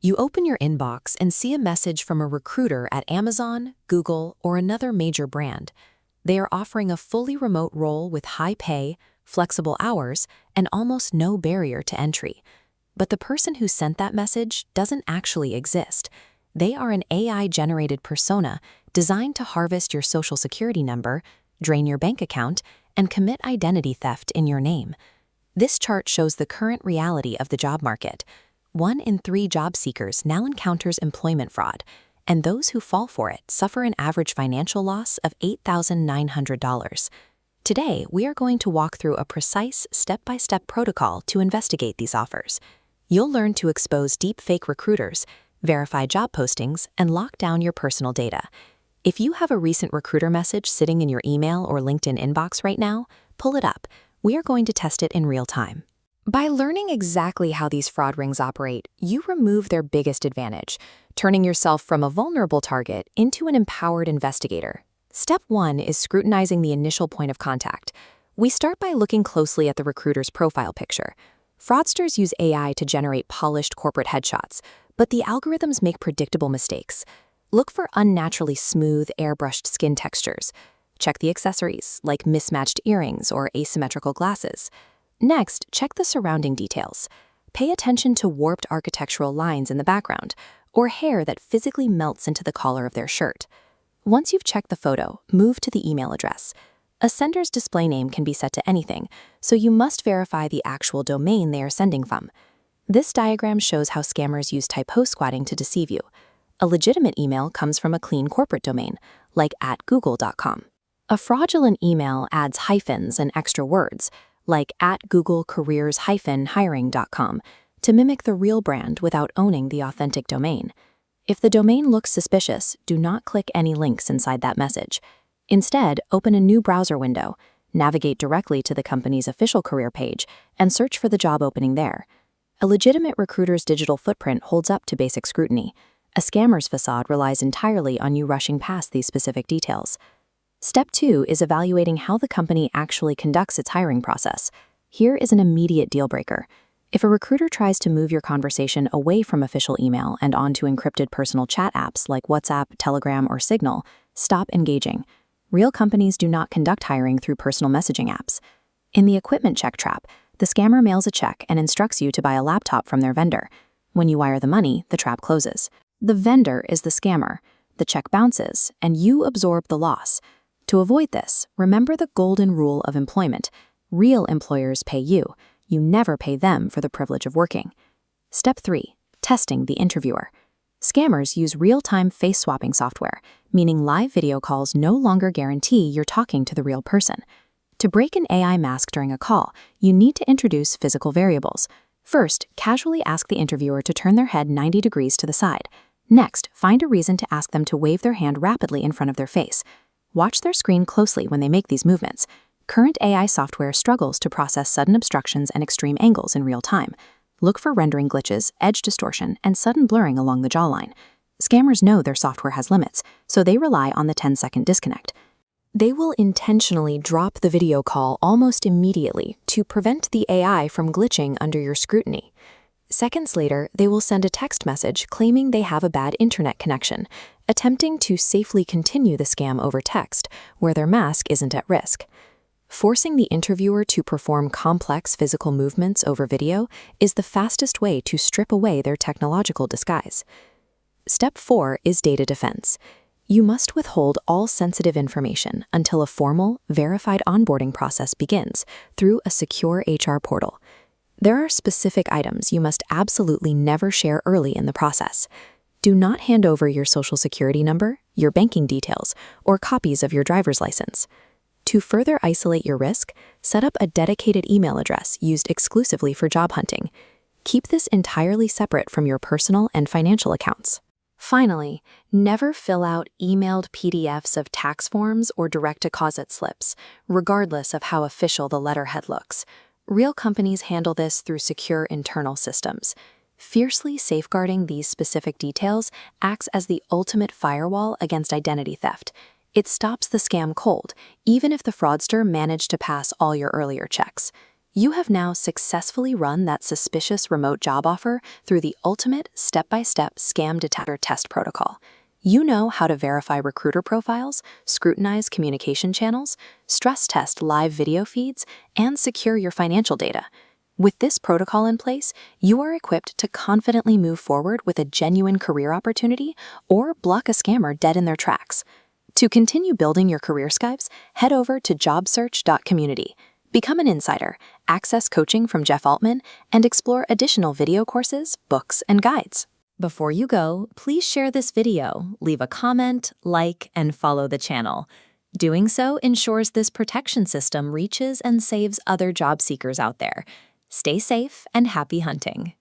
You open your inbox and see a message from a recruiter at Amazon, Google, or another major brand. They are offering a fully remote role with high pay, flexible hours, and almost no barrier to entry. But the person who sent that message doesn't actually exist. They are an AI-generated persona designed to harvest your social security number, drain your bank account, and commit identity theft in your name. This chart shows the current reality of the job market. 1 in 3 job seekers now encounters employment fraud, and those who fall for it suffer an average financial loss of $8,900. Today, we are going to walk through a precise step-by-step protocol to investigate these offers. You'll learn to expose deepfake recruiters, verify job postings, and lock down your personal data. If you have a recent recruiter message sitting in your email or LinkedIn inbox right now, pull it up. We are going to test it in real time. By learning exactly how these fraud rings operate, you remove their biggest advantage, turning yourself from a vulnerable target into an empowered investigator. Step 1 is scrutinizing the initial point of contact. We start by looking closely at the recruiter's profile picture. Fraudsters use AI to generate polished corporate headshots, but the algorithms make predictable mistakes. Look for unnaturally smooth, airbrushed skin textures. Check the accessories, like mismatched earrings or asymmetrical glasses. Next, check the surrounding details. Pay attention to warped architectural lines in the background, or hair that physically melts into the collar of their shirt. Once you've checked the photo, move to the email address. A sender's display name can be set to anything, so you must verify the actual domain they are sending from. This diagram shows how scammers use typosquatting to deceive you. A legitimate email comes from a clean corporate domain, like @google.com. A fraudulent email adds hyphens and extra words, like @googlecareers-hiring.com, to mimic the real brand without owning the authentic domain. If the domain looks suspicious, do not click any links inside that message. Instead, open a new browser window, navigate directly to the company's official career page, and search for the job opening there. A legitimate recruiter's digital footprint holds up to basic scrutiny. A scammer's facade relies entirely on you rushing past these specific details. Step 2 is evaluating how the company actually conducts its hiring process. Here is an immediate deal breaker. If a recruiter tries to move your conversation away from official email and onto encrypted personal chat apps like WhatsApp, Telegram, or Signal, stop engaging. Real companies do not conduct hiring through personal messaging apps. In the equipment check trap, the scammer mails a check and instructs you to buy a laptop from their vendor. When you wire the money, the trap closes. The vendor is the scammer. The check bounces, and you absorb the loss. To avoid this, remember the golden rule of employment. Real employers pay you. You never pay them for the privilege of working. Step 3, testing the interviewer. Scammers use real-time face-swapping software, meaning live video calls no longer guarantee you're talking to the real person. To break an AI mask during a call, you need to introduce physical variables. First, casually ask the interviewer to turn their head 90 degrees to the side. Next, find a reason to ask them to wave their hand rapidly in front of their face. Watch their screen closely when they make these movements. Current AI software struggles to process sudden obstructions and extreme angles in real time. Look for rendering glitches, edge distortion, and sudden blurring along the jawline. Scammers know their software has limits, so they rely on the 10-second disconnect. They will intentionally drop the video call almost immediately to prevent the AI from glitching under your scrutiny. Seconds later, they will send a text message claiming they have a bad internet connection, attempting to safely continue the scam over text, where their mask isn't at risk. Forcing the interviewer to perform complex physical movements over video is the fastest way to strip away their technological disguise. Step 4 is data defense. You must withhold all sensitive information until a formal, verified onboarding process begins through a secure HR portal. There are specific items you must absolutely never share early in the process. Do not hand over your social security number, your banking details, or copies of your driver's license. To further isolate your risk, set up a dedicated email address used exclusively for job hunting. Keep this entirely separate from your personal and financial accounts. Finally, never fill out emailed PDFs of tax forms or direct deposit slips, regardless of how official the letterhead looks. Real companies handle this through secure internal systems. Fiercely safeguarding these specific details acts as the ultimate firewall against identity theft. It stops the scam cold, even if the fraudster managed to pass all your earlier checks. You have now successfully run that suspicious remote job offer through the ultimate step-by-step scam detector test protocol. You know how to verify recruiter profiles, scrutinize communication channels, stress test live video feeds, and secure your financial data. With this protocol in place, you are equipped to confidently move forward with a genuine career opportunity or block a scammer dead in their tracks. To continue building your career Skypes, head over to JobSearch.Community. Become an insider, access coaching from Jeff Altman, and explore additional video courses, books, and guides. Before you go, please share this video, leave a comment, like, and follow the channel. Doing so ensures this protection system reaches and saves other job seekers out there. Stay safe and happy hunting.